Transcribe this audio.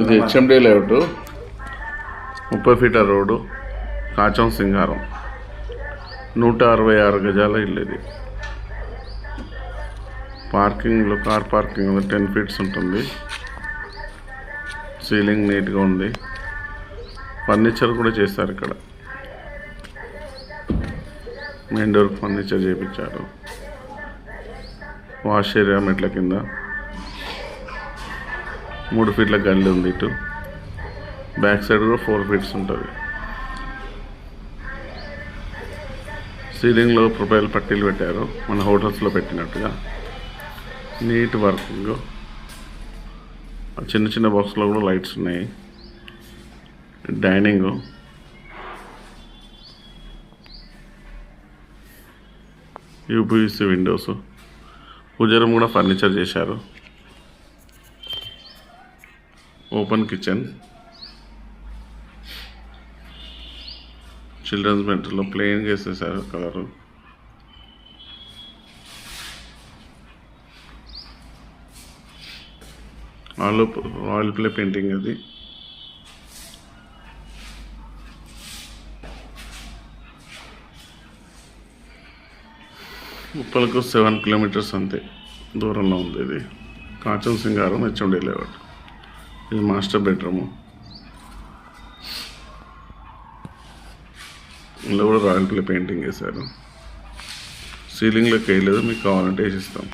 ఇది HMD layout 30 ఫీట్ల road Kacham సింగారం 166 గజాల ఇల్లు ఇది. పార్కింగ్లో కార్ పార్కింగ్ 10 ఫీట్స్ ఉంటుంది. సీలింగ్ నీట్గా ఉంది. ఫర్నిచర్ కూడా చేస్తారు ఇక్కడ. మెయిన్ డోర్ ఫర్నిచర్ చేయించారు. వాష్ ఏరియా మెట్ల కింద 3 ఫీట్ల గల్లి ఉంది. ఇటు బ్యాక్ సైడ్ కూడా 4 ఫీట్స్ ఉంటుంది. సీలింగ్లో ప్రొఫైల్ పట్టీలు పెట్టారు, మన హోటల్స్లో పెట్టినట్టుగా. Neat working. చిన్న చిన్న బాక్స్లో కూడా లైట్స్ ఉన్నాయి. Dining, UPVC windows, puja room కూడా ఫర్నిచర్ చేశారు. ఓపెన్ కిచెన్, చిల్డ్రన్స్ బెడ్రూమ్లో ప్లెయిన్గా వేసేసారు కలరు. ఆయిల్ ప్లే పెయింటింగ్ అది. ఉప్పలకు 7 కిలోమీటర్స్ అంతే దూరంలో ఉంది. ఇది కాచం సింగారం హెచ్ఎండి లేఅవుట్. ఇది మాస్టర్ బెడ్రూము. ఇందులో కూడా రాయల్ ప్లే పెయింటింగ్ వేశారు. సీలింగ్లోకి వేయలేదు, మీకు కావాలంటే వేసిస్తాం.